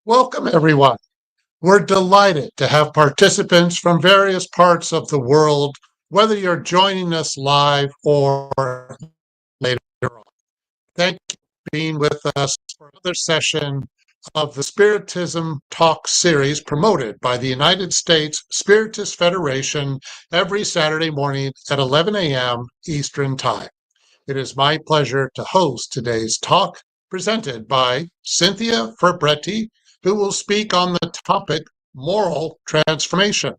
Welcome, everyone. We're delighted to have participants from various parts of the world, whether you're joining us live or later on. Thank you for being with us for another session of the Spiritism Talk series promoted by the United States Spiritist Federation every Saturday morning at 11 a.m. Eastern Time. It is my pleasure to host today's talk presented by Cinthia Fabretti, who will speak on the topic moral transformation.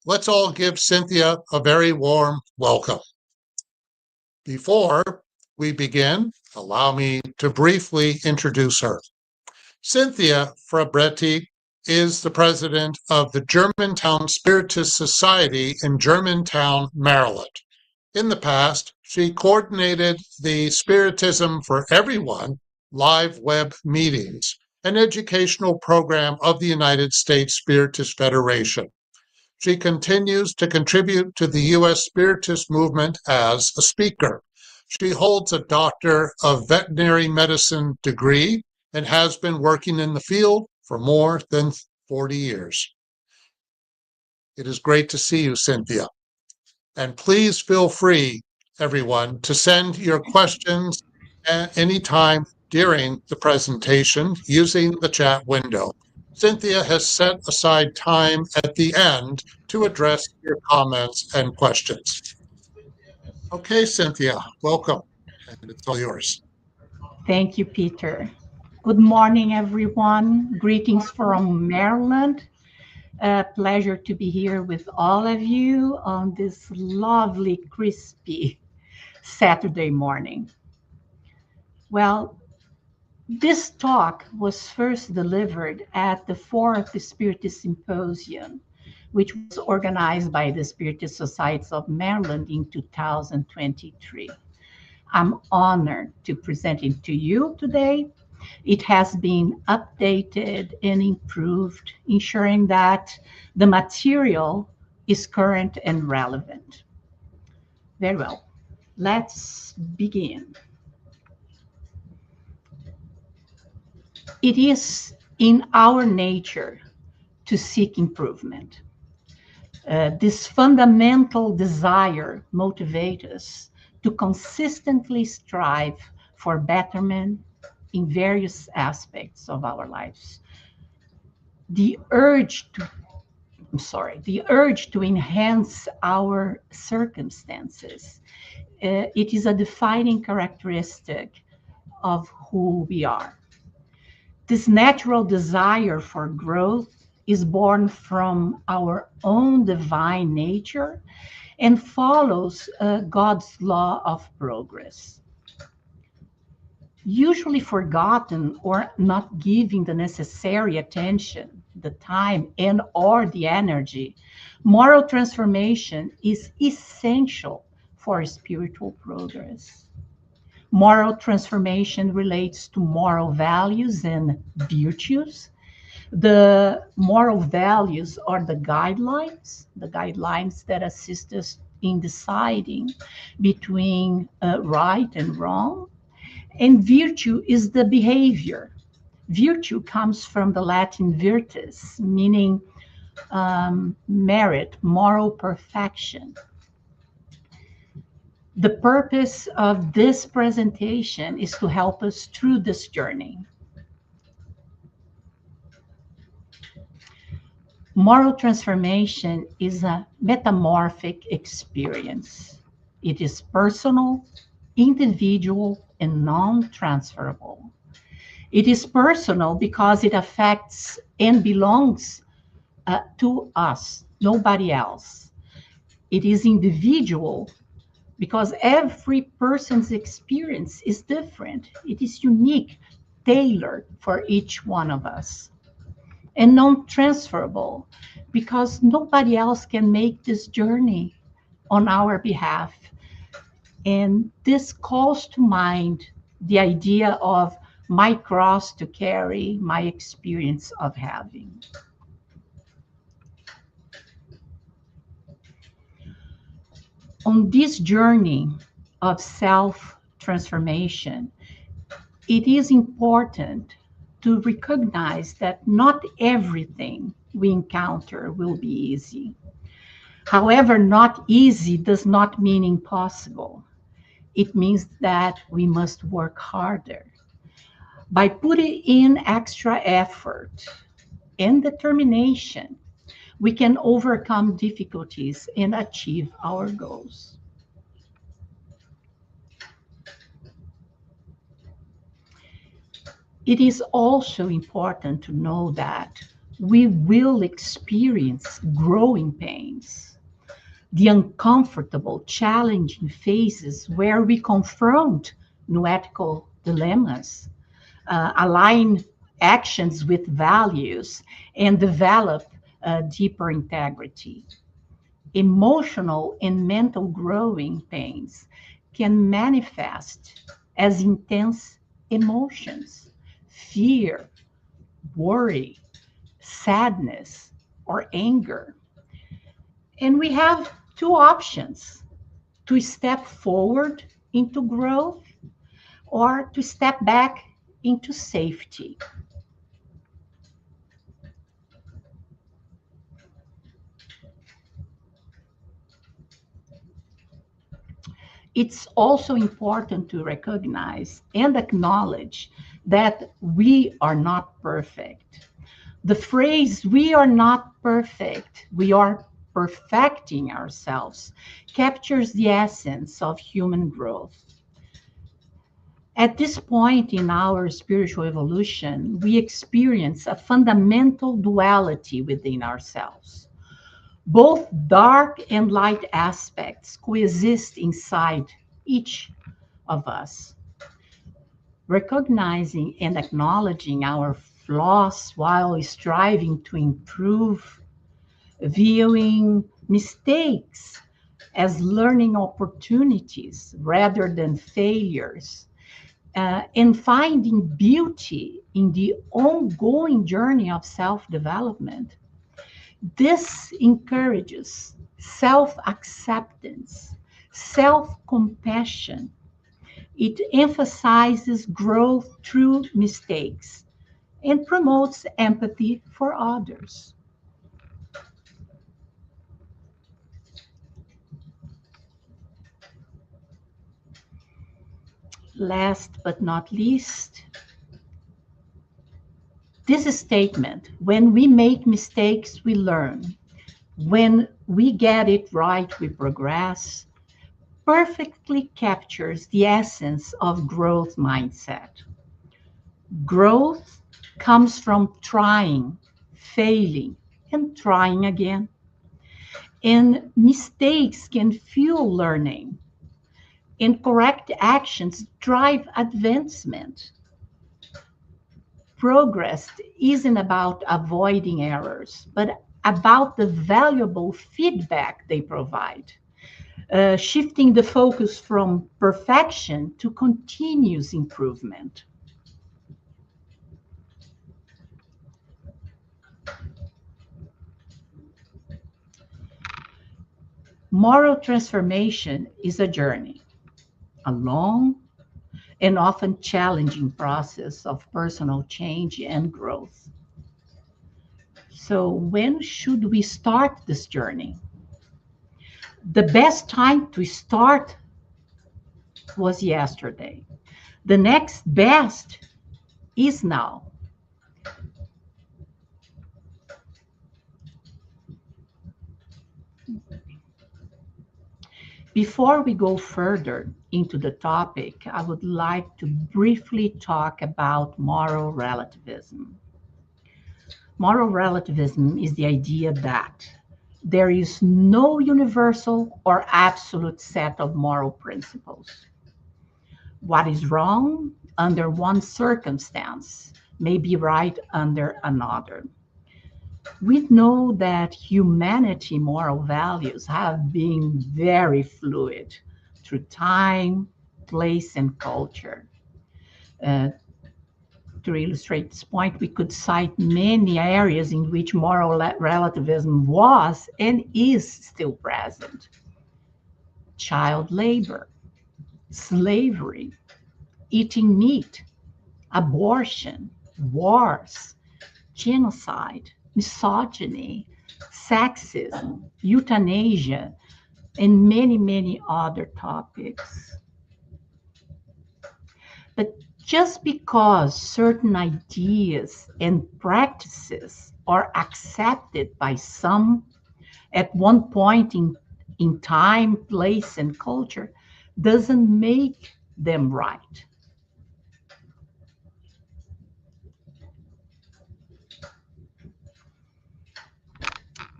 Let's all give Cinthia a very warm welcome. Before we begin, allow me to briefly introduce her. Cinthia Fabretti is the president of the Germantown Spiritist Society in Germantown, Maryland. In the past, she coordinated the Spiritism for Everyone live web meetings, an educational program of the United States Spiritist Federation. She continues to contribute to the U.S. Spiritist Movement as a speaker. She holds a Doctor of Veterinary Medicine degree and has been working in the field for more than 40 years. It is great to see you, Cinthia. And please feel free, everyone, to send your questions at any time during the presentation using the chat window. Cinthia has set aside time at the end to address your comments and questions. Okay, Cinthia, welcome, and it's all yours. Thank you, Peter. Good morning, everyone. Greetings from Maryland. A pleasure to be here with all of you on this lovely, crispy Saturday morning. Well, this talk was first delivered at the fourth Spiritist Symposium, which was organized by the Spiritist Society of Maryland in 2023. I'm honored to present it to you today. It has been updated and improved, ensuring that the material is current and relevant. Very well, let's begin. It is in our nature to seek improvement. This fundamental desire motivates us to consistently strive for betterment in various aspects of our lives. The urge to enhance our circumstances, it is a defining characteristic of who we are. This natural desire for growth is born from our own divine nature and follows God's law of progress. Usually forgotten or not giving the necessary attention, the time and or the energy, moral transformation is essential for spiritual progress. Moral transformation relates to moral values and virtues. The moral values are the guidelines that assist us in deciding between right and wrong. And virtue is the behavior. Virtue comes from the Latin virtus, meaning merit, moral perfection. The purpose of this presentation is to help us through this journey. Moral transformation is a metamorphic experience. It is personal, individual, and non-transferable. It is personal because it affects and belongs to us, nobody else. It is individual because every person's experience is different. It is unique, tailored for each one of us. And non-transferable because nobody else can make this journey on our behalf. And this calls to mind the idea of my cross to carry, my experience of having. On this journey of self-transformation, it is important to recognize that not everything we encounter will be easy. However, not easy does not mean impossible. It means that we must work harder. By putting in extra effort and determination, we can overcome difficulties and achieve our goals. It is also important to know that we will experience growing pains, the uncomfortable, challenging phases where we confront new ethical dilemmas, align actions with values, and develop deeper integrity. Emotional and mental growing pains can manifest as intense emotions, fear, worry, sadness, or anger. And we have two options: to step forward into growth or to step back into safety. It's also important to recognize and acknowledge that we are not perfect. The phrase, we are not perfect, we are perfecting ourselves, captures the essence of human growth. At this point in our spiritual evolution, we experience a fundamental duality within ourselves. Both dark and light aspects coexist inside each of us. Recognizing and acknowledging our flaws while striving to improve, viewing mistakes as learning opportunities rather than failures, and finding beauty in the ongoing journey of self development. This encourages self acceptance, self compassion. It emphasizes growth through mistakes and promotes empathy for others. Last but not least, this statement: when we make mistakes, we learn. When we get it right, we progress, perfectly captures the essence of growth mindset. Growth comes from trying, failing, and trying again. And mistakes can fuel learning. Incorrect actions drive advancement. Progress isn't about avoiding errors, but about the valuable feedback they provide, shifting the focus from perfection to continuous improvement. Moral transformation is a journey, a long and often challenging process of personal change and growth. So, when should we start this journey? The best time to start was yesterday. The next best is now. Before we go further into the topic, I would like to briefly talk about moral relativism. Moral relativism is the idea that there is no universal or absolute set of moral principles. What is wrong under one circumstance may be right under another. We know that humanity moral values have been very fluid through time, place, and culture. Uh, to illustrate this point, we could cite many areas in which moral relativism was and is still present: child labor, slavery, eating meat, abortion, wars, genocide, misogyny, sexism, euthanasia, and many, many other topics. But just because certain ideas and practices are accepted by some at one point in time, place, and culture doesn't make them right.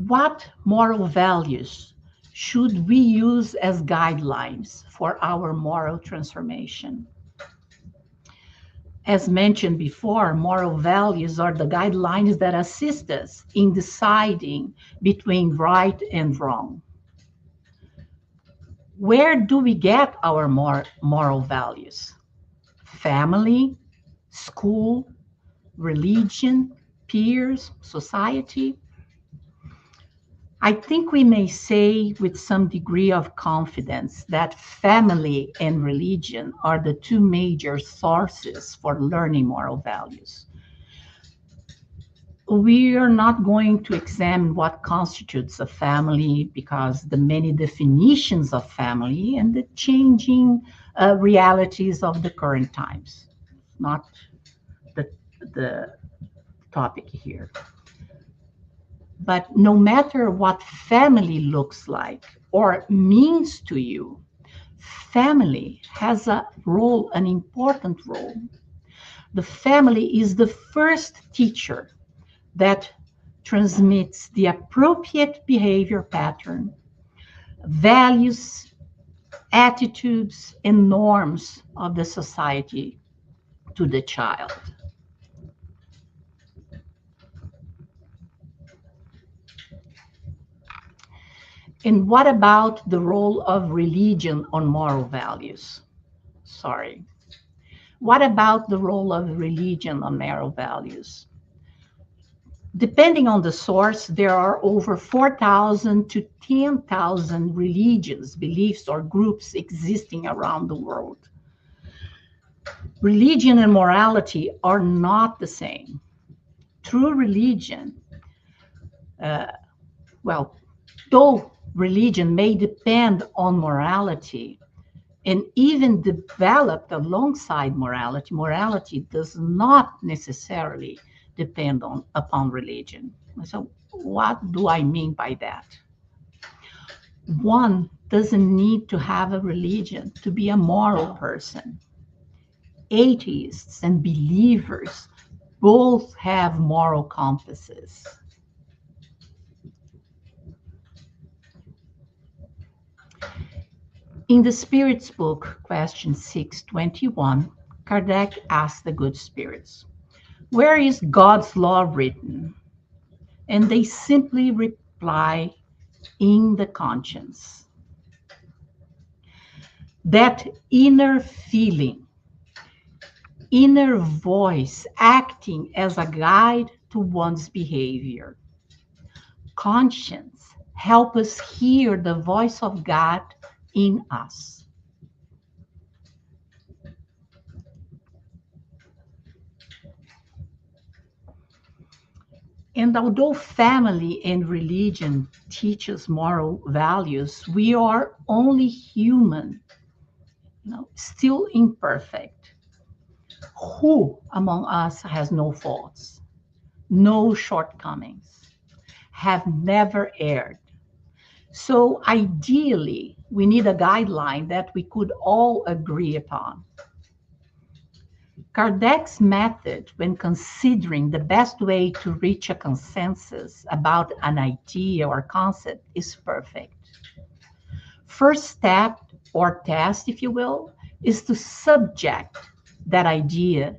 What moral values should we use as guidelines for our moral transformation? As mentioned before, moral values are the guidelines that assist us in deciding between right and wrong. Where do we get our moral values? Family, school, religion, peers, society? I think we may say with some degree of confidence that family and religion are the two major sources for learning moral values. We are not going to examine what constitutes a family because the many definitions of family and the changing realities of the current times. Not the topic here. But no matter what family looks like or means to you, family has a role, an important role. The family is the first teacher that transmits the appropriate behavior pattern, values, attitudes, and norms of the society to the child. And what about the role of religion on moral values? Sorry. What about the role of religion on moral values? Depending on the source, there are over 4,000 to 10,000 religions, beliefs, or groups existing around the world. Religion and morality are not the same. True religion, though religion may depend on morality and even developed alongside morality, morality does not necessarily depend upon religion. So what do I mean by that? One doesn't need to have a religion to be a moral person. Atheists and believers both have moral compasses. In the Spirits book, question 621, Kardec asked the good spirits, "Where is God's law written?" And they simply reply, "In the conscience." That inner feeling, inner voice acting as a guide to one's behavior. Conscience helps us hear the voice of God in us. And although family and religion teach us moral values, we are only human, still imperfect. Who among us has no faults, no shortcomings, have never erred? So ideally, we need a guideline that we could all agree upon. Kardec's method, when considering the best way to reach a consensus about an idea or concept, is perfect. First step, or test, if you will, is to subject that idea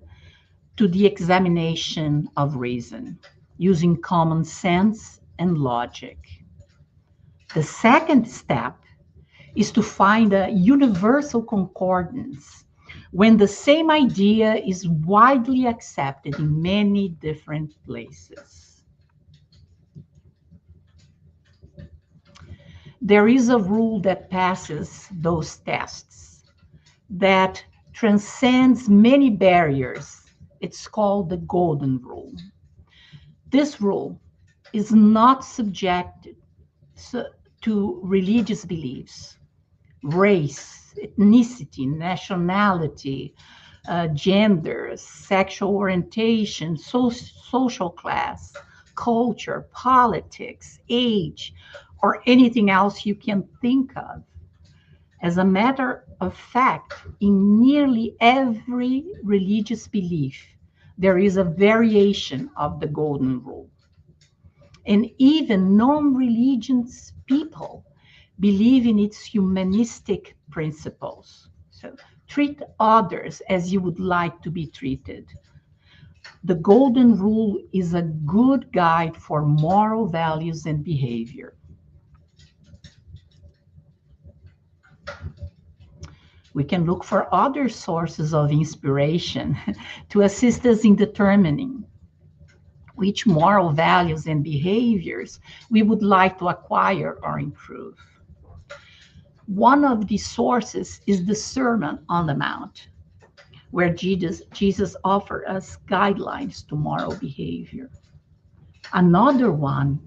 to the examination of reason, using common sense and logic. The second step is to find a universal concordance when the same idea is widely accepted in many different places. There is a rule that passes those tests, that transcends many barriers It's called the Golden Rule. This rule is not subjected to religious beliefs, race, ethnicity, nationality, gender, sexual orientation, social class, culture, politics, age, or anything else you can think of. As a matter of fact, in nearly every religious belief, there is a variation of the Golden Rule. And even non-religious people believe in its humanistic principles. So treat others as you would like to be treated. The Golden Rule is a good guide for moral values and behavior. We can look for other sources of inspiration to assist us in determining which moral values and behaviors we would like to acquire or improve. One of the sources is the Sermon on the Mount, where Jesus offered us guidelines to moral behavior. Another one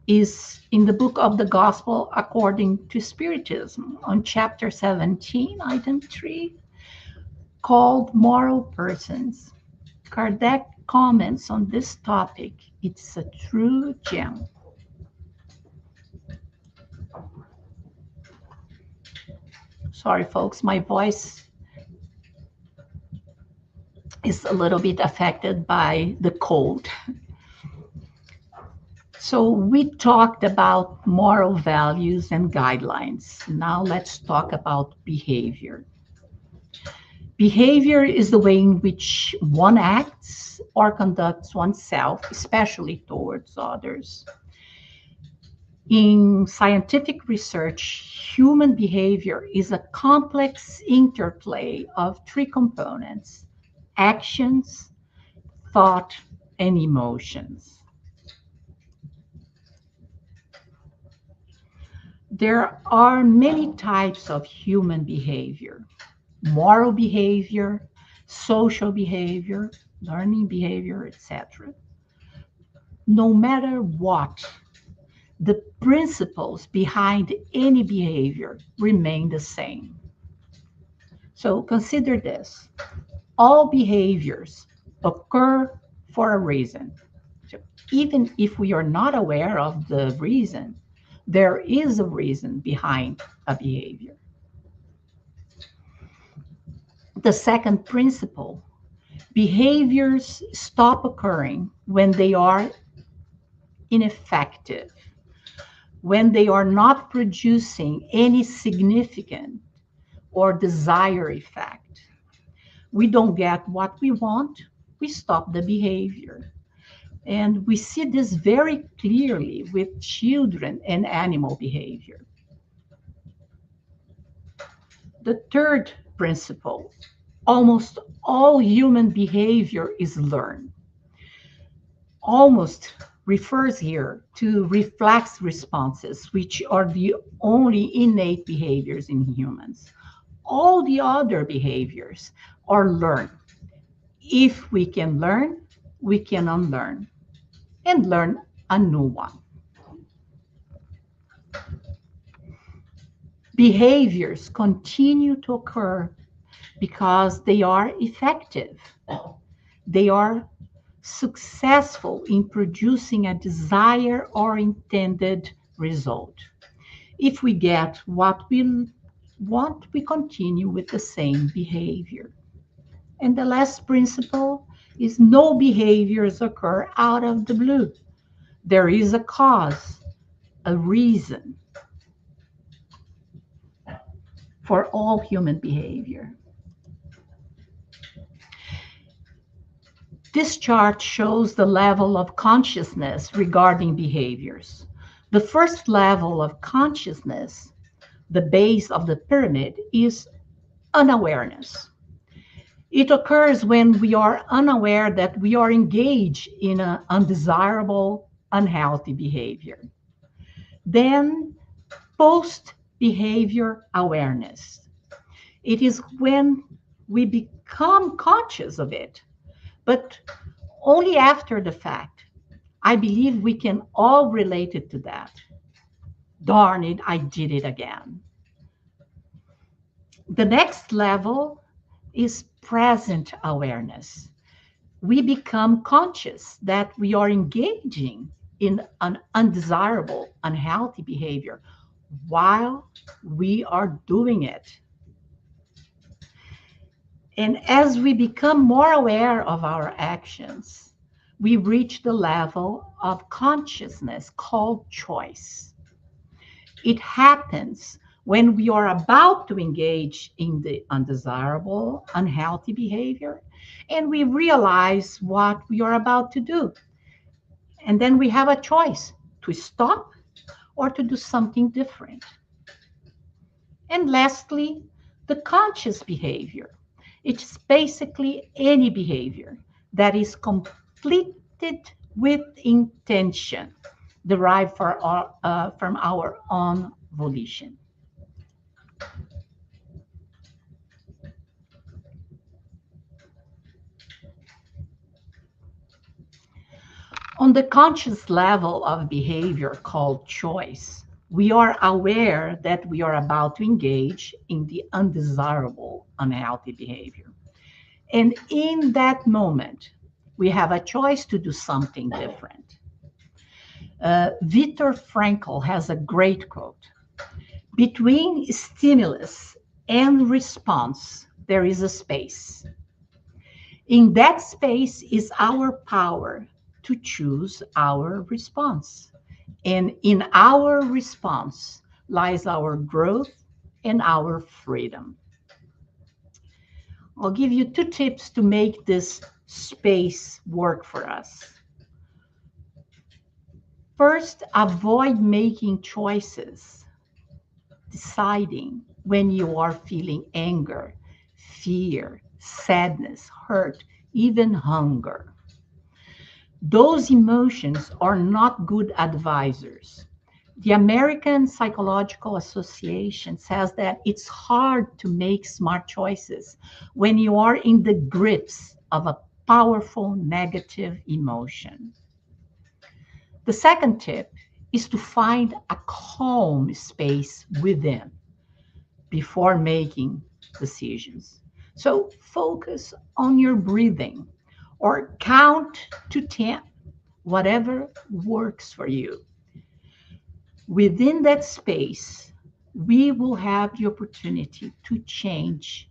is in the book of the Gospel according to Spiritism, on chapter 17, item 3, called Moral Persons. Kardec comments on this topic. It's a true gem. Sorry, folks, my voice is a little bit affected by the cold. So we talked about moral values and guidelines. Now let's talk about behavior. Behavior is the way in which one acts or conducts oneself, especially towards others. In scientific research, human behavior is a complex interplay of three components: actions, thought, and emotions. There are many types of human behavior: moral behavior, social behavior, learning behavior, etc. No matter what, the principles behind any behavior remain the same. So consider this: all behaviors occur for a reason. So even if we are not aware of the reason, there is a reason behind a behavior. The second principle: behaviors stop occurring when they are ineffective, when they are not producing any significant or desired effect. We don't get what we want, we stop the behavior. And we see this very clearly with children and animal behavior. The third principle: almost all human behavior is learned. Almost refers here to reflex responses, which are the only innate behaviors in humans. All the other behaviors are learned. If we can learn, we can unlearn and learn a new one. Behaviors continue to occur because they are effective. They are successful in producing a desired or intended result. If we get what we want, we continue with the same behavior. And the last principle is no behaviors occur out of the blue. There is a cause, a reason for all human behavior. This chart shows the level of consciousness regarding behaviors. The first level of consciousness, the base of the pyramid, is unawareness. It occurs when we are unaware that we are engaged in an undesirable, unhealthy behavior. Then, post-behavior awareness. It is when We become conscious of it, but only after the fact. I believe we can all relate it to that. Darn it, I did it again. The next level is present awareness. We become conscious that we are engaging in an undesirable, unhealthy behavior while we are doing it. And as we become more aware of our actions, we reach the level of consciousness called choice. It happens when we are about to engage in the undesirable, unhealthy behavior, and we realize what we are about to do. And then we have a choice to stop or to do something different. And lastly, the conscious behavior. It's basically any behavior that is completed with intention, derived from our own volition. On the conscious level of behavior called choice, we are aware that we are about to engage in the undesirable, unhealthy behavior. And in that moment, we have a choice to do something different. Viktor Frankl has a great quote. Between stimulus and response, there is a space. In that space is our power to choose our response. And in our response lies our growth and our freedom. I'll give you 2 tips to make this space work for us. First, avoid making choices, deciding when you are feeling anger, fear, sadness, hurt, even hunger. Those emotions are not good advisors. The American Psychological Association says that it's hard to make smart choices when you are in the grips of a powerful negative emotion. The second tip is to find a calm space within before making decisions. So focus on your breathing or count to 10, whatever works for you. Within that space, we will have the opportunity to change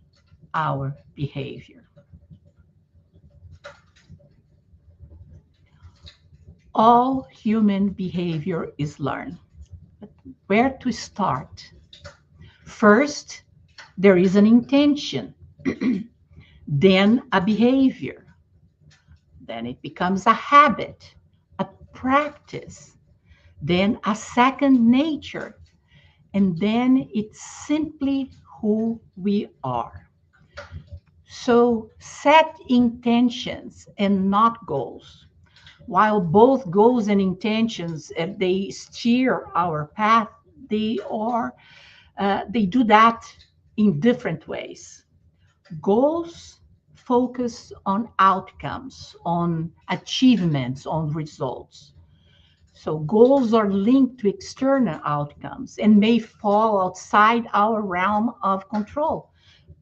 our behavior. All human behavior is learned. But where to start? First, there is an intention, then a behavior, then it becomes a habit, a practice, then a second nature, and then it's simply who we are. So set intentions and not goals. While both goals and intentions, if they steer our path, they do that in different ways. Goals focus on outcomes, on achievements, on results. So goals are linked to external outcomes and may fall outside our realm of control,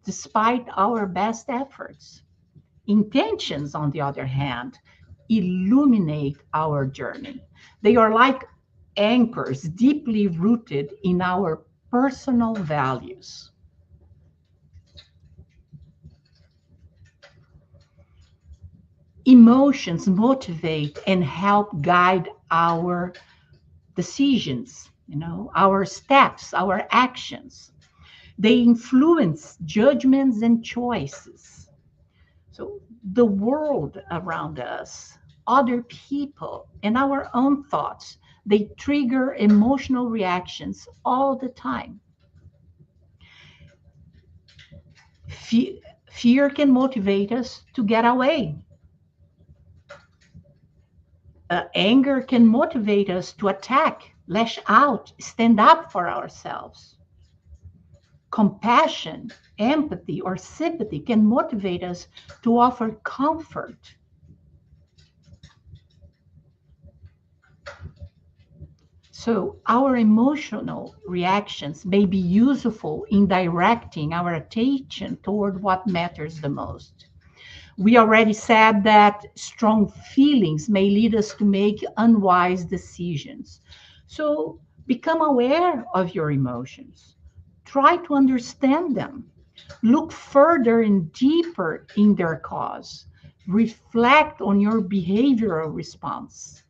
despite our best efforts. Intentions, on the other hand, illuminate our journey. They are like anchors deeply rooted in our personal values. Emotions motivate and help guide our decisions, our steps, our actions. They influence judgments and choices. So the world around us, other people, and our own thoughts, they trigger emotional reactions all the time. Fear can motivate us to get away. Anger can motivate us to attack, lash out, stand up for ourselves. Compassion, empathy, or sympathy can motivate us to offer comfort. So our emotional reactions may be useful in directing our attention toward what matters the most. We already said that strong feelings may lead us to make unwise decisions. So become aware of your emotions. Try to understand them. Look further and deeper in their cause. Reflect on your behavioral response.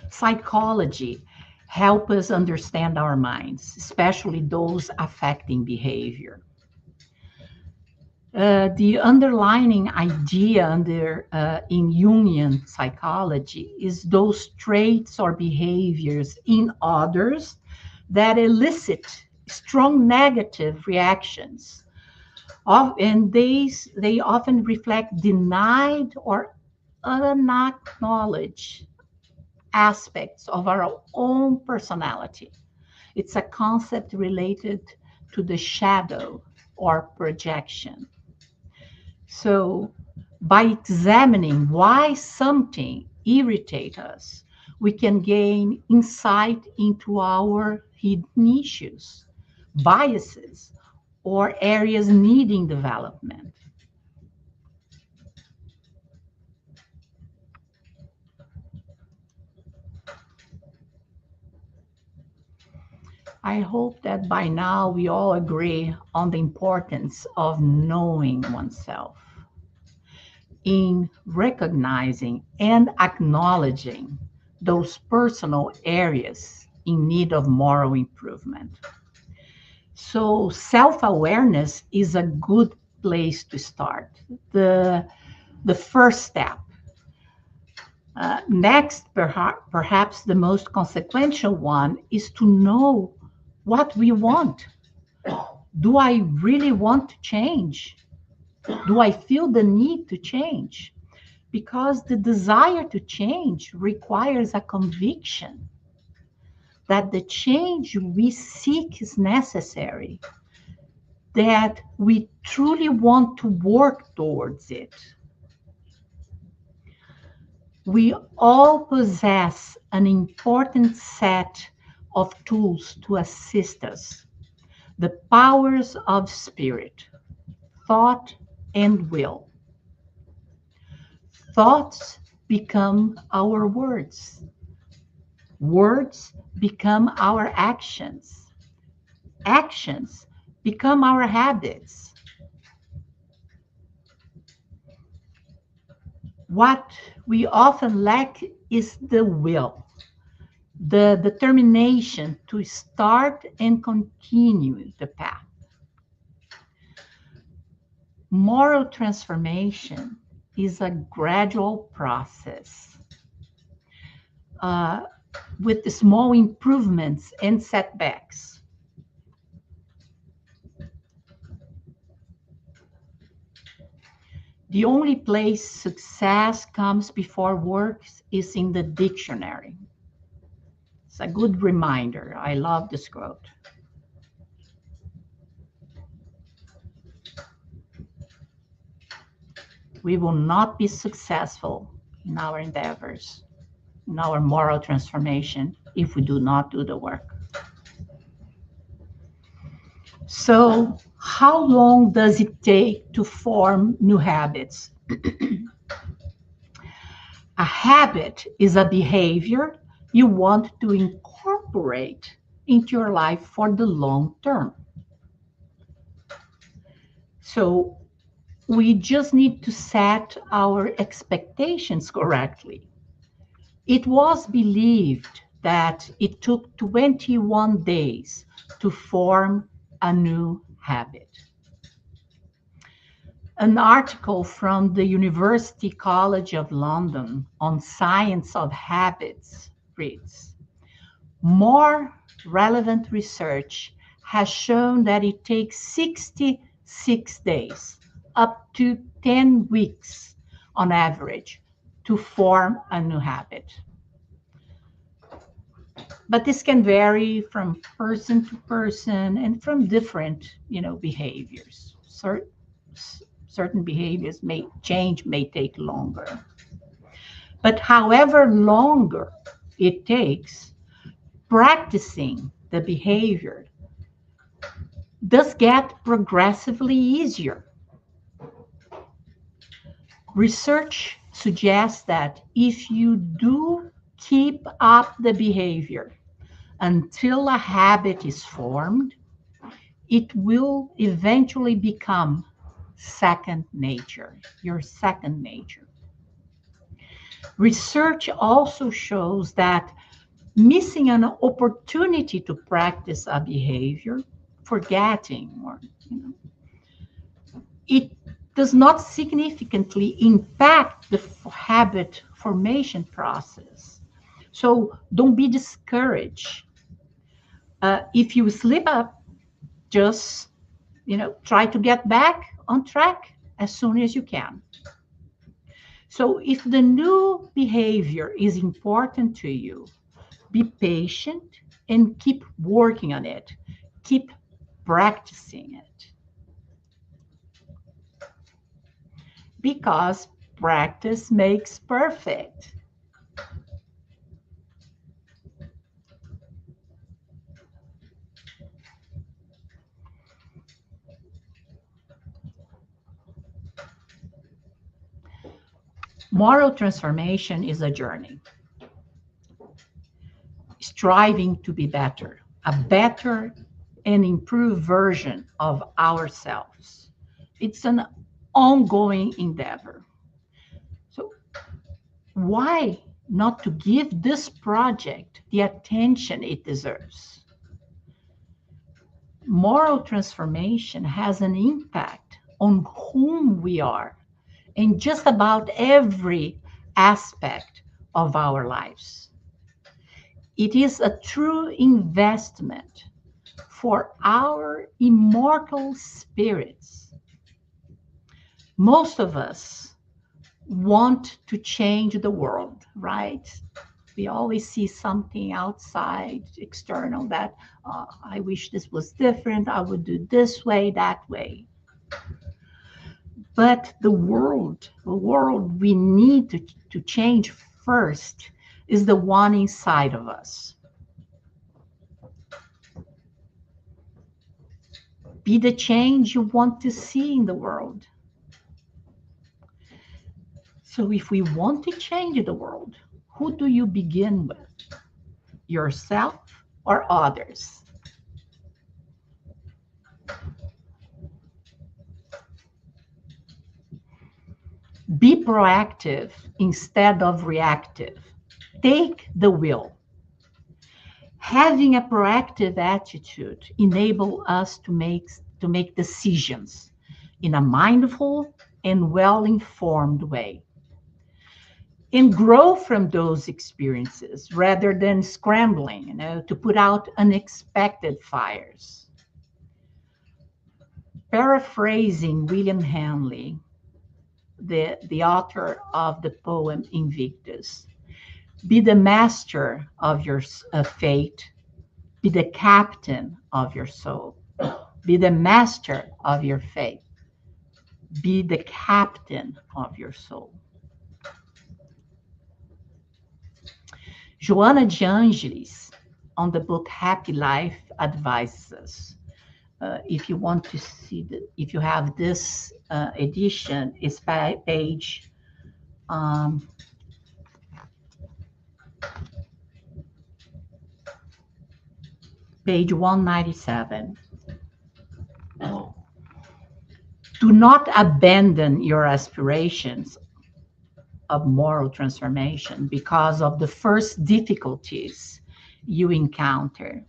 Psychology help us understand our minds, especially those affecting behavior. The underlying idea in Jungian psychology is those traits or behaviors in others that elicit strong negative reactions. And they often reflect denied or unacknowledged aspects of our own personality. It's a concept related to the shadow or projection. So, by examining why something irritates us, we can gain insight into our hidden issues, biases, or areas needing development. I hope that by now we all agree on the importance of knowing oneself, in recognizing and acknowledging those personal areas in need of moral improvement. So, self awareness is a good place to start, the first step. Next, perhaps the most consequential one is to know what we want. Do I really want to change? Do I feel the need to change? Because the desire to change requires a conviction that the change we seek is necessary, that we truly want to work towards it. We all possess an important set of tools to assist us: the powers of spirit, thought, and will. Thoughts become our words. Words become our actions. Actions become our habits. What we often lack is the will, the determination to start and continue the path. Moral transformation is a gradual process with the small improvements and setbacks. The only place success comes before work is in the dictionary. It's a good reminder. I love this quote. We will not be successful in our endeavors, in our moral transformation, if we do not do the work. So, how long does it take to form new habits? A habit is a behavior you want to incorporate into your life for the long term. So, we just need to set our expectations correctly. It was believed that it took 21 days to form a new habit. An article from the University College of London on science of habits reads, more relevant research has shown that it takes 66 days, up to 10 weeks on average to form a new habit. But this can vary from person to person and from different, behaviors. Certain behaviors may take longer. But however longer it takes, practicing the behavior does get progressively easier. Research suggests that if you do keep up the behavior until a habit is formed, it will eventually become second nature, your second nature. Research also shows that missing an opportunity to practice a behavior, forgetting, or it does not significantly impact the habit formation process. So don't be discouraged. If you slip up, just try to get back on track as soon as you can. So if the new behavior is important to you, be patient and keep working on it. Keep practicing it. Because practice makes perfect. Moral transformation is a journey. Striving to be better, a better and improved version of ourselves. It's an ongoing endeavor. So why not to give this project the attention it deserves? Moral transformation has an impact on whom we are in just about every aspect of our lives. It is a true investment for our immortal spirits. Most of us want to change the world, right? We always see something outside, external, that I wish this was different. I would do this way, that way. But the world we need to change first is the one inside of us. Be the change you want to see in the world. So if we want to change the world, who do you begin with? Yourself or others? Be proactive instead of reactive. Take the wheel. Having a proactive attitude enables us to make decisions in a mindful and well-informed way, and grow from those experiences rather than scrambling, to put out unexpected fires. Paraphrasing William Hanley, the author of the poem Invictus, be the master of your fate, be the captain of your soul, be the master of your fate, be the captain of your soul. Joana de Angelis, on the book Happy Life, advises us. If you want to see, if you have this edition, it's page page 197. Do not abandon your aspirations of moral transformation because of the first difficulties you encounter.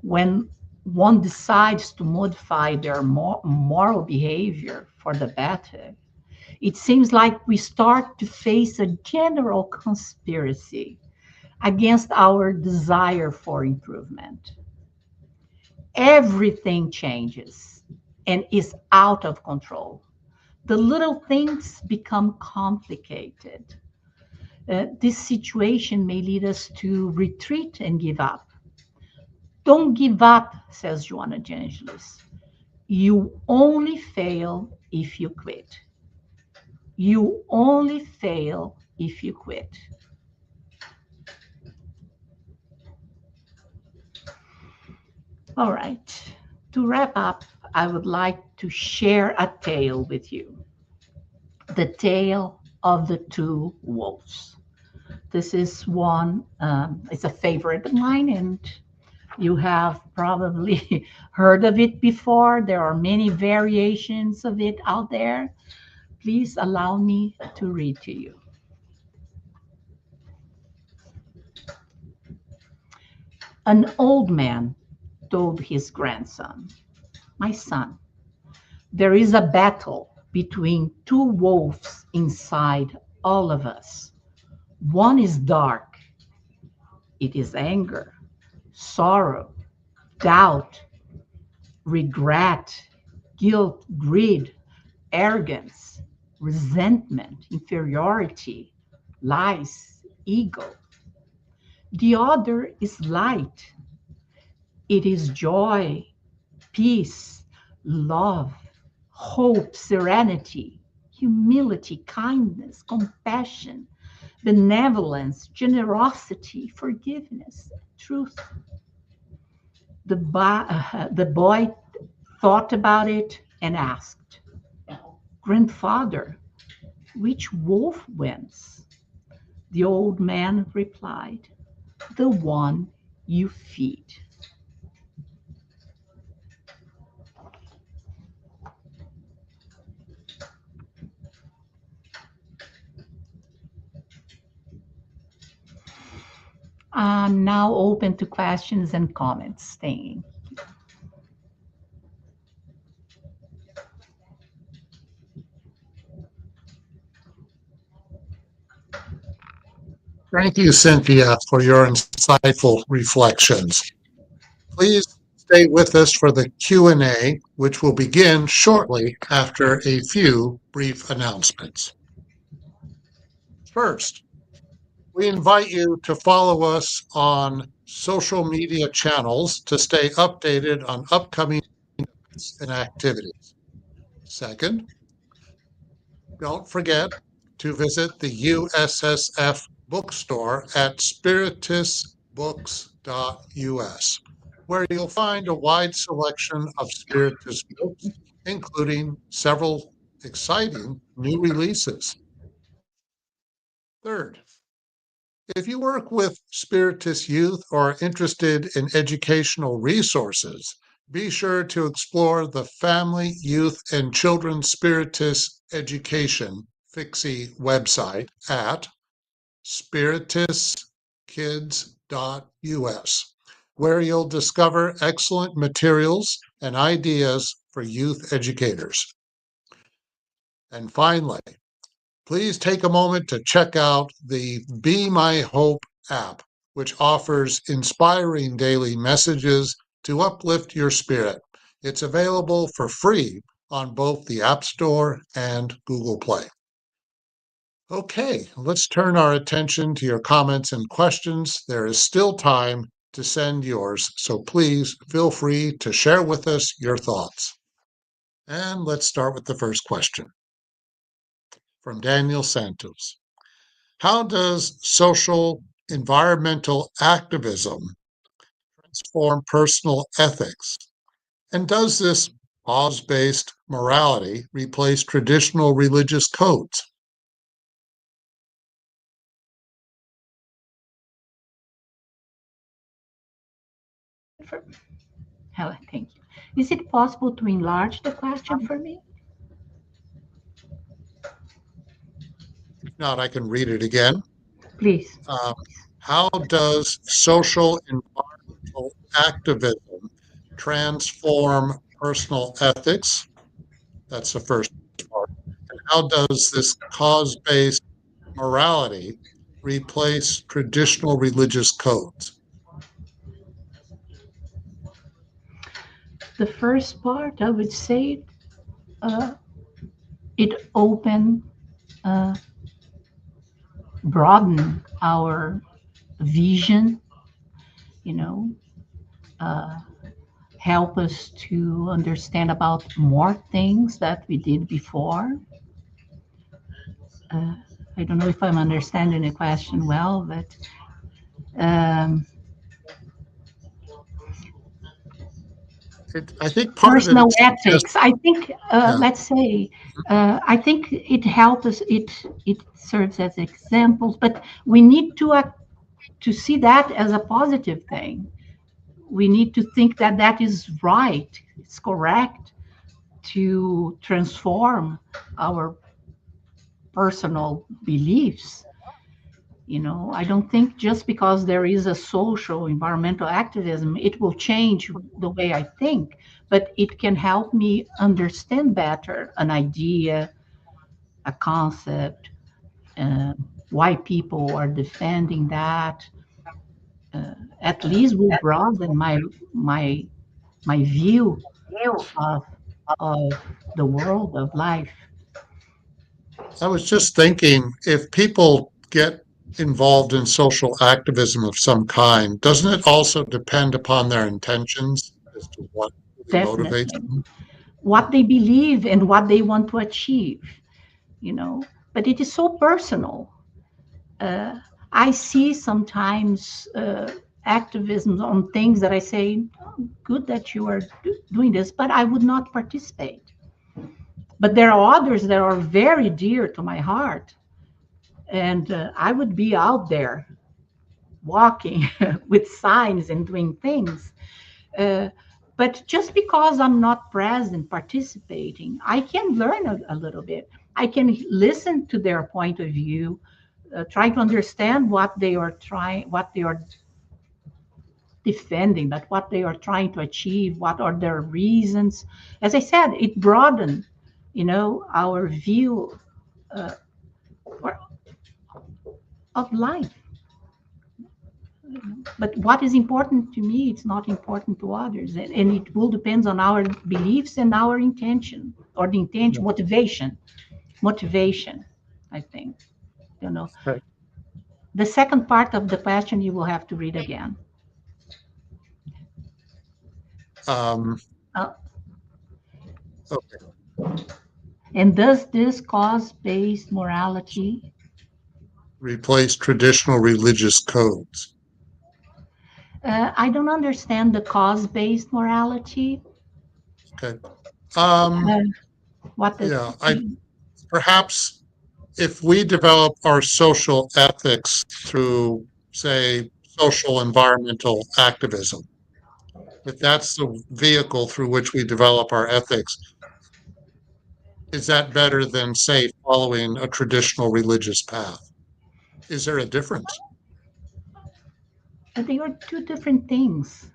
When one decides to modify their moral behavior for the better, it seems like we start to face a general conspiracy against our desire for improvement. Everything changes and is out of control. the little things become complicated. This situation may lead us to retreat and give up. Don't give up, says Joanna de Angelis. You only fail if you quit. You only fail if you quit. All right. To wrap up, I would like to share a tale with you. The tale of the two wolves. This is one, it's a favorite of mine, and you have probably heard of it before. There are many variations of it out there. Please allow me to read to you. An old man told his grandson, "My son, there is a battle between two wolves inside all of us. One is dark, it is anger, sorrow, doubt, regret, guilt, greed, arrogance, resentment, inferiority, lies, ego. The other is light. It is joy, peace, love, hope, serenity, humility, kindness, compassion, benevolence, generosity, forgiveness, truth." The boy thought about it and asked, "Grandfather, which wolf wins?" The old man replied, "The one you feed." I'm now open to questions and comments. Staying. Thank you, Cynthia, for your insightful reflections. Please stay with us for the Q&A, which will begin shortly after a few brief announcements. First, we invite you to follow us on social media channels to stay updated on upcoming events and activities. Second, don't forget to visit the USSF bookstore at spiritistbooks.us, where you'll find a wide selection of Spiritist books, including several exciting new releases. Third, if you work with Spiritist youth or are interested in educational resources, be sure to explore the Family, Youth, and Children Spiritist Education FIXIE website at spiritistkid's.us, where you'll discover excellent materials and ideas for youth educators. And finally, please take a moment to check out the Be My Hope app, which offers inspiring daily messages to uplift your spirit. It's available for free on both the App Store and Google Play. Okay, let's turn our attention to your comments and questions. There is still time to send yours, so please feel free to share with us your thoughts. And let's start with the first question from Daniel Santos. How does social environmental activism transform personal ethics? And does this cause-based morality replace traditional religious codes? Thank you. Is it possible to enlarge the question for me? If not, I can read it again. Please. How does social environmental activism transform personal ethics? That's the first part. And how does this cause-based morality replace traditional religious codes? The first part, I would say, uh, it opened, broadened our vision, you know, uh, help us to understand about more things that we did before. Uh, I don't know if I'm understanding the question well, but um, I think part of it personal is just, ethics. I think, yeah, let's say, I think it helps us. It serves as examples, but we need to see that as a positive thing. We need to think that that is right. It's correct to transform our personal beliefs. I don't think just because there is a social environmental activism, it will change the way I think, but it can help me understand better an idea, a concept, uh, why people are defending that. At least will broaden my view of of the world of life. I was just thinking if people get involved in social activism of some kind, doesn't it also depend upon their intentions as to what really motivates Definitely. them? What they believe and what they want to achieve, you know. But it is so personal. Uh, I see sometimes activism on things that I say, oh, good that you are doing this, but I would not participate. But there are others that are very dear to my heart, and I would be out there walking with signs and doing things. Uh, but just because I'm not present, participating, I can learn a little bit. I can listen to their point of view, try to understand what they are defending, but what they are trying to achieve, what are their reasons. As I said, it broadened, our view uh, of life. But what is important to me, it's not important to others, and it will depend on our beliefs and our intention, or the intention, motivation. I think, you know. Okay. The second part of the question you will have to read again. Um, Uh, okay. and does this cause-based morality? Replace traditional religious codes. I don't understand the cause-based morality. Okay. Um, Uh, what does yeah, it I mean? perhaps if we develop our social ethics through, say, social environmental activism, if that's the vehicle through which we develop our ethics, is that better than, say, following a traditional religious path? Is there a difference? They are two different things,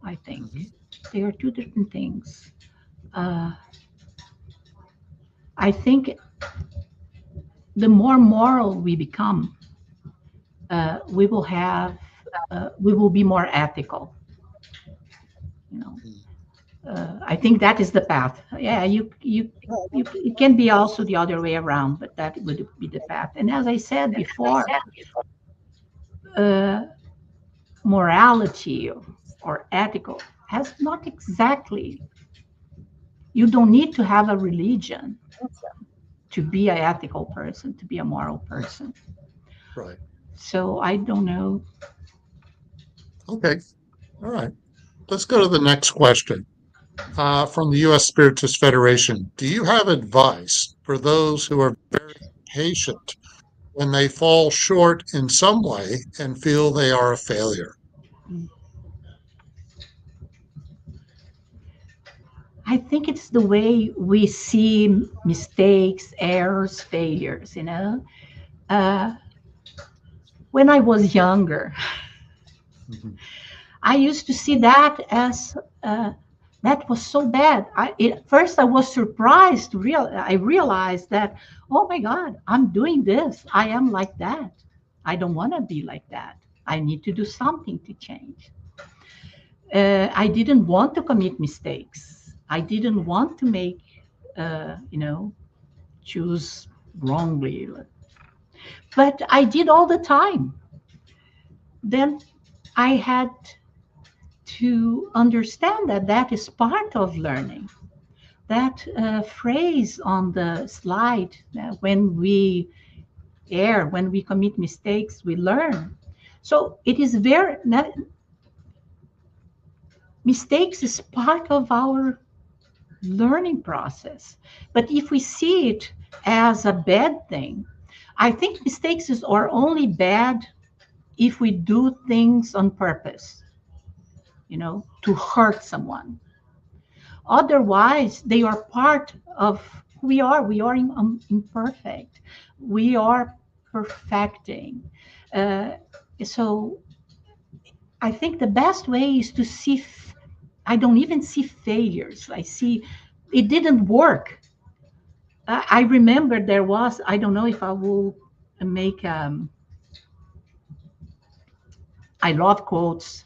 I think. Mhm. They are two different things. Uh, I think the more moral we become, we will be more ethical. You know, I think that is the path. Yeah, it can be also the other way around, but that would be the path. And as I said before, uh, morality or ethical has not exactly. You don't need to have a religion to be an ethical person, to be a moral Mm, person. right. So I don't know. Okay. All right. Let's go to the next question. From the U.S. Spiritist Federation. Do you have advice for those who are very patient when they fall short in some way and feel they are a failure? I think it's the way we see mistakes, errors, failures. Uh, when I was younger, Mhm. I used to see that as that was so bad. First, I was surprised. I realized that, oh my God, I'm doing this. I am like that. I don't want to be like that. I need to do something to change. I didn't want to commit mistakes. I didn't want to make, uh, you know, choose wrongly. But I did all the time. Then I had to understand that that is part of learning. That phrase on the slide, when we err, when we commit mistakes, we learn. So it is very, mistakes is part of our learning process. But if we see it as a bad thing, I think are only bad if we do things on purpose, to hurt someone. Otherwise, they are part of who we are. We are imperfect. We are perfecting. Uh, so I think the best way is to see, I don't even see failures. I see it didn't work. I remember there was, I don't know if I will make, I love quotes,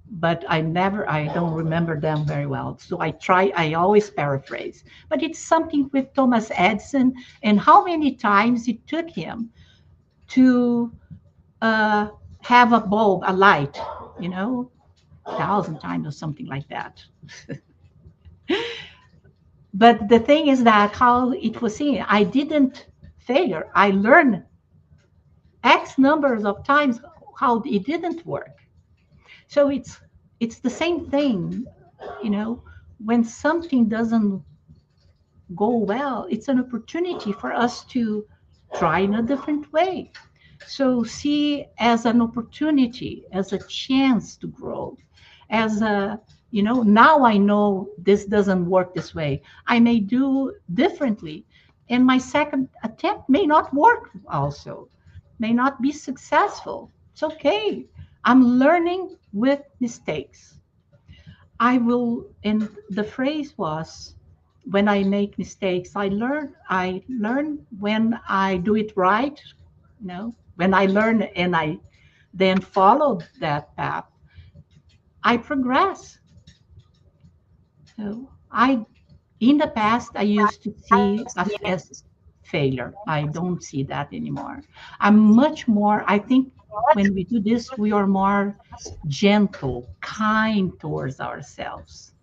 but I don't remember them very well. So I always paraphrase. But it's something with Thomas Edison and how many times it took him to uh, have a bulb, a light, 1,000 times or something like that. But the thing is that how it was seen, I didn't failure. I learned X numbers of times how it didn't work. So it's the same thing, when something doesn't go well, it's an opportunity for us to try in a different way. So see as an opportunity, as a chance to grow, as a, now I know this doesn't work this way. I may do differently. And my second attempt may not work also, may not be successful. It's okay. I'm learning with mistakes. And the phrase was, when I make mistakes, I learn when I do it right, when I learn and I then follow that path, I progress. So in the past, I used to see as failure. I don't see that anymore. I'm much more, I think when we do this, we are more gentle, kind towards ourselves.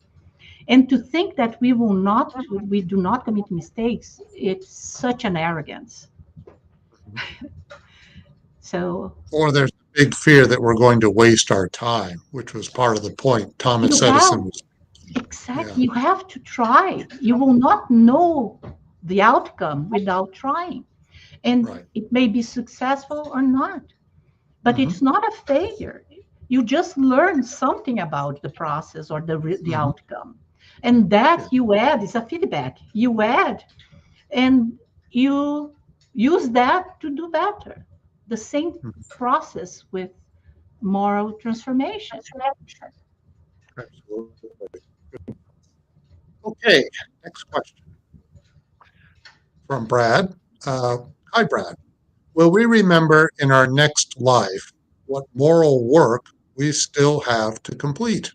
And to think that we do not commit mistakes, it's such an arrogance. So Or there's a big fear that we're going to waste our time, which was part of the point you Thomas have, Edison was. Yeah, exactly, you have to try. You will not know the outcome without trying. And right. it may be successful or not, but Hmm. it's not a failure. You just learn something about the process or the Hmm. outcome. And that Yeah. you add is a feedback. You add and you use that to do better. The same Mhm. process with moral transformation. Absolutely. Okay, next question from Brad. Uh, Hi, Brad. Will we remember in our next life what moral work we still have to complete?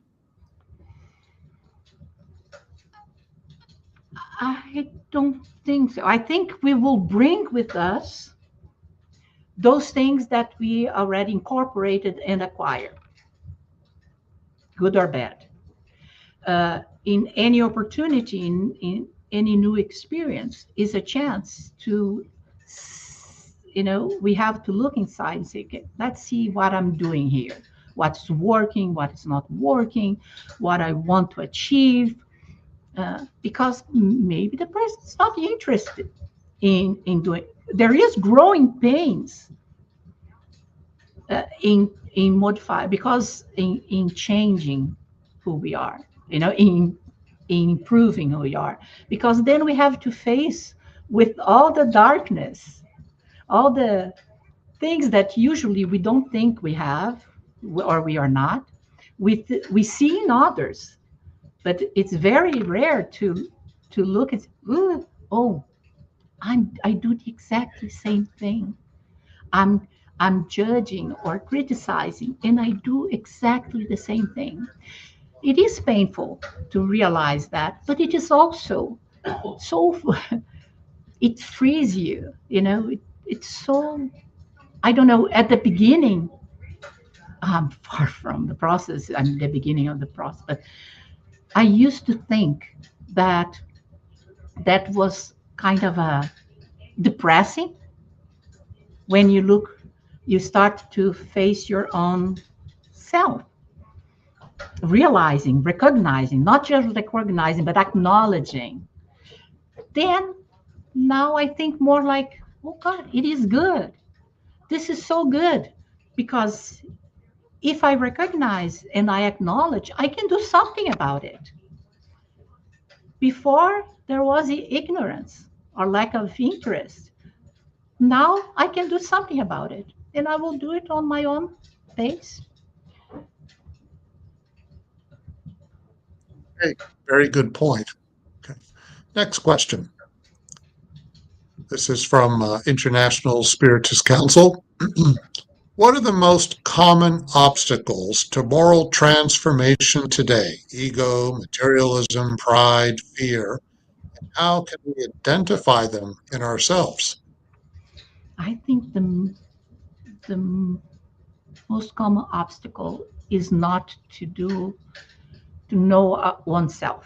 I don't think so. I think we will bring with us those things that we already incorporated and acquired, good or bad. In any opportunity, in any new experience, is a chance to, we have to look inside and say, okay, let's see what I'm doing here, what's working, what's not working, what I want to achieve, because maybe the person's not interested in doing. There is growing pains in modify because in changing who we are, in improving who we are, because then we have to face with all the darkness, all the things that usually we don't think we have or we are not. We see in others, but it's very rare to look at, "Ooh, oh, I do the exactly same thing. I'm I'm judging or criticizing, and I do exactly the same thing." It is painful to realize that, but it is also so it frees you, it's so, I don't know, at the beginning, I'm far from the process. I'm the beginning of the process, but I used to think that that was kind of a depressing when you start to face your own self, realizing, recognizing, not just recognizing, but acknowledging. Then now I think more like, oh God, it is good. This is so good because if I recognize and I acknowledge, I can do something about it. Before, there was the ignorance or lack of interest. Now I can do something about it, and I will do it on my own pace. Okay, very good point. Okay. Next question. This is from International Spiritist Council. What are the most common obstacles to moral transformation today? Ego, materialism, pride, fear. How can we identify them in ourselves? I think the most common obstacle is not to know oneself.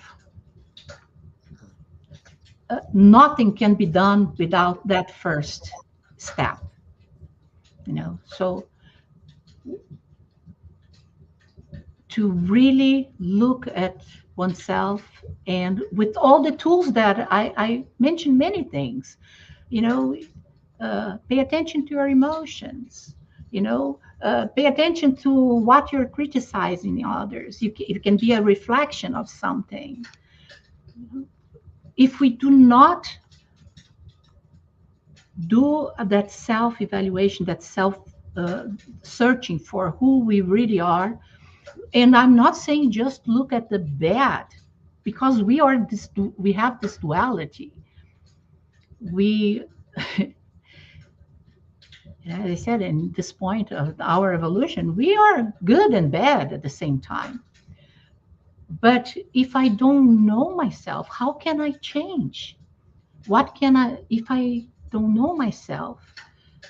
Nothing can be done without that first step. So to really look at oneself, and with all the tools that I mentioned, many things, you know, pay attention to your emotions, pay attention to what you're criticizing in others. It can be a reflection of something. If we do not do that self evaluation, that self searching for who we really are, and I'm not saying just look at the bad, because we have this duality. We, as I said, in this point of our evolution, we are good and bad at the same time. But if I don't know myself, how can I change? What can I, if I don't know myself,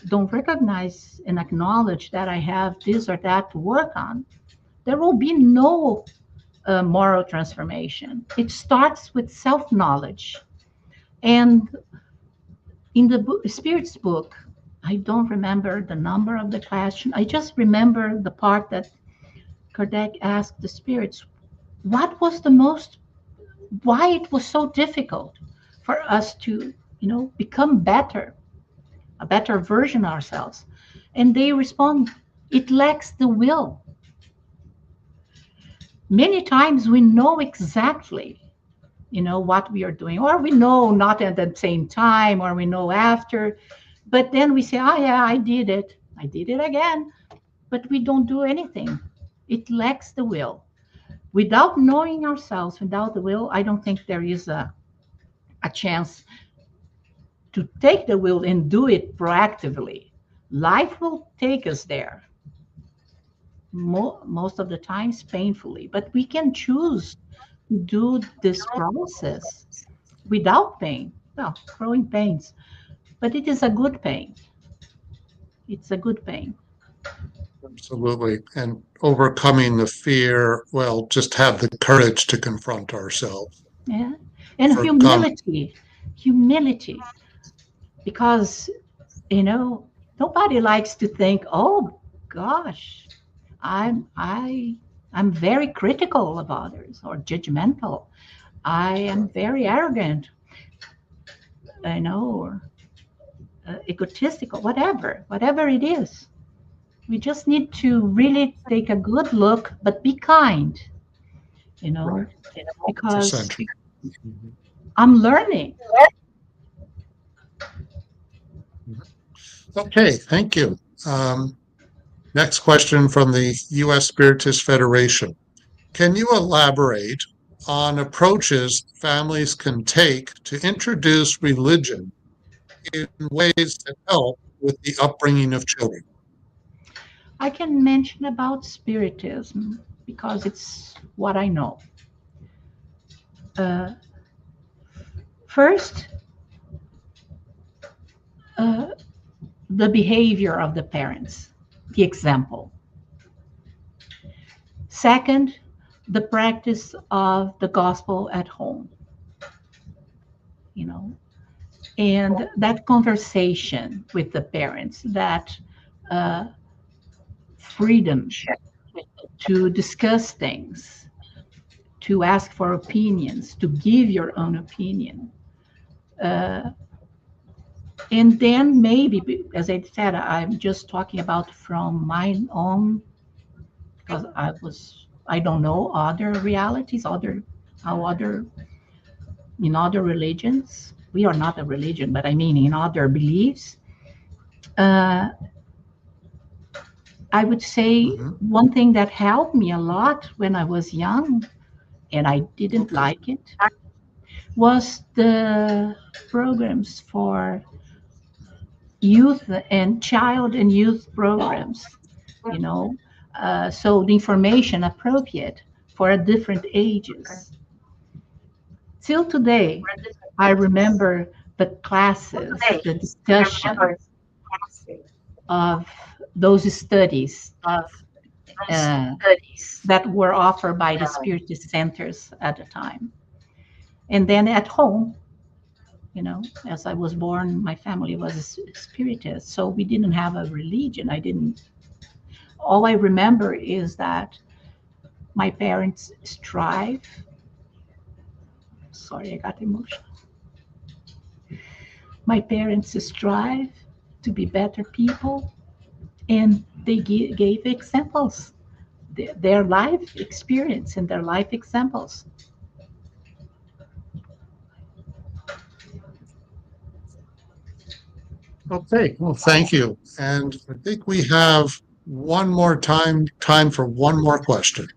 don't recognize and acknowledge that I have this or that to work on, there will be no moral transformation. It starts with self knowledge. And in the Spirit's book, I don't remember the number of the question. I just remember the part that Kardec asked the spirits, what was the most, why it was so difficult for us to, become better, a better version of ourselves. And they respond, it lacks the will. Many times we know exactly, what we are doing, or we know not at the same time, or we know after, but then we say, oh yeah, I did it again, but we don't do anything. It lacks the will. Without knowing ourselves, without the will, I don't think there is a chance to take the will and do it proactively. Life will take us there, most of the times painfully, but we can choose to do this process without pain. Well, growing pains, but it is a good pain. It's a good pain. Absolutely. And overcoming the fear, well, just have the courage to confront ourselves. Yeah. And Overcome. humility, because, nobody likes to think, oh gosh, I'm, I, I'm very critical of others or judgmental. I am very arrogant, or egotistical, whatever it is. We just need to really take a good look, but be kind, Right. It's because essential. Mhm. I'm learning. Okay, thank you. Um, Next question from the U.S. Spiritist Federation. Can you elaborate on approaches families can take to introduce religion in ways that help with the upbringing of children? I can mention about Spiritism because it's what I know. Uh, First, the behavior of the parents, the example. Second, the practice of the gospel at home, you know, and that conversation with the parents, that uh, freedom to discuss things, to ask for opinions, to give your own opinion. Uh, and then maybe, as I said, I'm just talking about from my own, because I don't know other realities, how other, in other religions, we are not a religion, but I mean in other beliefs. Uh, I would say one thing that helped me a lot when I was young, and I didn't like it, was the programs for youth and child and youth programs, you know, so the information appropriate for different ages. Till today, I remember the classes, the discussion of those studies uh, that were offered by the Spiritist centers at the time. And then at home, you know, as I was born, my family was a Spiritist, so we didn't have a religion. All I remember is that my parents strive. Sorry, I got emotional. My parents strive to be better people, and they gave examples, their life experience and their life examples. Okay, well, thank you. And I think we have one more time for one more question.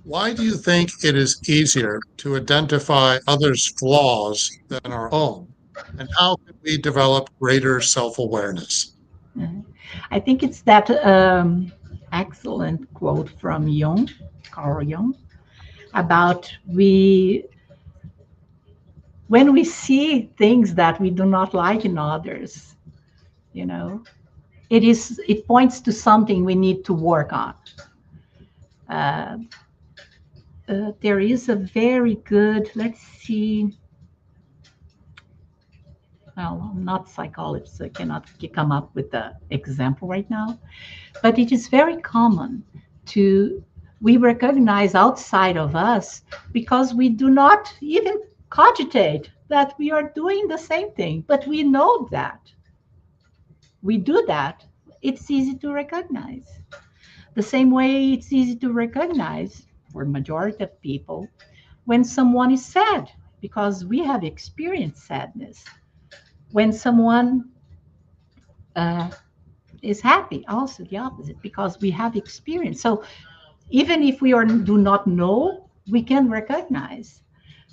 Why do you think it is easier to identify others' flaws than our own? And how can we develop greater self-awareness? I think it's that excellent quote from Jung, Carl Jung, about when we see things that we do not like in others, you know, it points to something we need to work on. Uh, there is a very good, let's see, well, I'm not a psychologist, so I cannot come up with the example right now, but it is very common to, we recognize outside of us because we do not even cogitate that we are doing the same thing, but we know that we do that. It's easy to recognize. The same way it's easy to recognize for majority of people when someone is sad, because we have experienced sadness. When someone uh, is happy, also the opposite, because we have experience. So even if we do not know, we can recognize.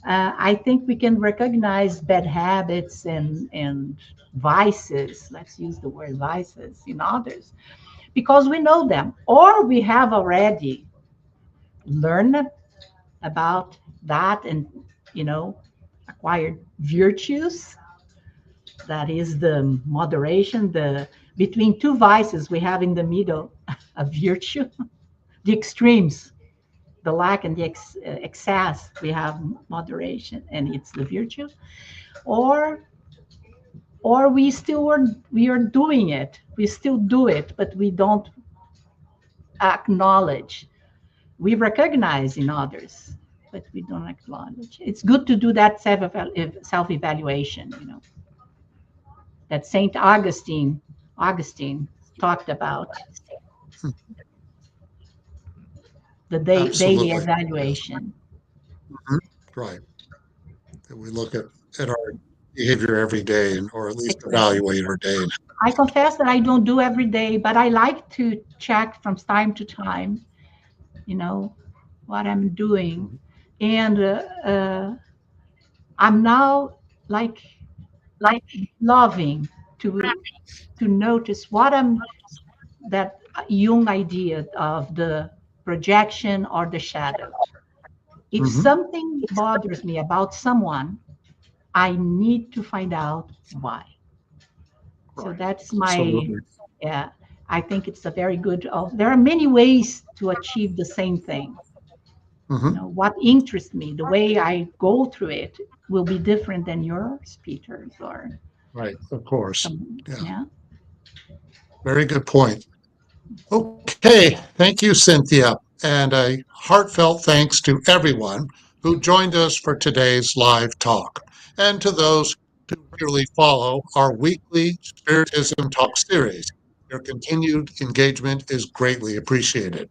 I think we can recognize bad habits and vices. Let's use the word vices in others because we know them, or we have already learned about that and, you know, acquired virtues. That is the moderation, the between two vices we have in the middle a virtue, the extremes, the lack and the excess, we have moderation, and it's the virtue. Or we are doing it, we still do it, but we don't acknowledge. We recognize in others, but we don't acknowledge. It's good to do that self-evaluation, you know, that Saint Augustine talked about, the daily Absolutely. evaluation. Mhm. Right. That we look at our behavior every day, and or at least Exactly. evaluate our day. I confess that I don't do every day, but I like to check from time to time, you know, what I'm doing. And I'm now like loving to notice what I'm, that Jung idea of the projection or the shadow. If Mhm. something bothers me about someone, I need to find out why. So Right. that's my, Absolutely. yeah, I think it's a very good, there are many ways to achieve the same thing. You Hmm. know, what interests me, the way I go through it will be different than yours, Peter's, or Right. Of course. some, Yeah. yeah. Very good point. Okay. Thank you, Cynthia. And a heartfelt thanks to everyone who joined us for today's live talk, and to those who regularly follow our weekly Spiritism Talk series. Your continued engagement is greatly appreciated.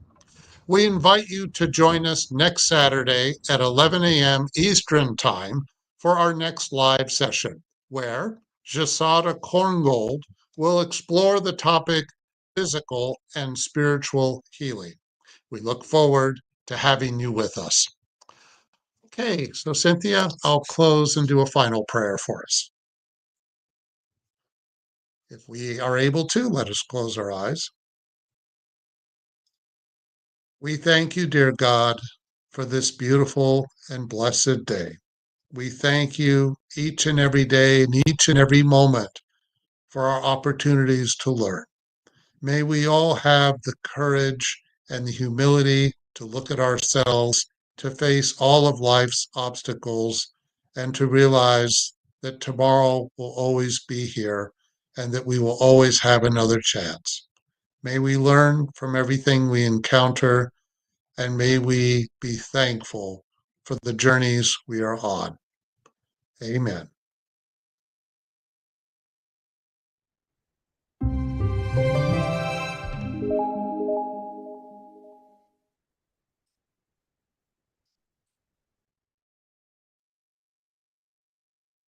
We invite you to join us next Saturday at 11 a.m. Eastern Time for our next live session, where Jasada Korngold will explore the topic physical and spiritual healing. We look forward to having you with us. Okay, so Cynthia, I'll close and do a final prayer for us. If we are able to, let us close our eyes. We thank you, dear God, for this beautiful and blessed day. We thank you each and every day and each and every moment for our opportunities to learn. May we all have the courage and the humility to look at ourselves, to face all of life's obstacles, and to realize that tomorrow will always be here and that we will always have another chance. May we learn from everything we encounter, and may we be thankful for the journeys we are on. Amen.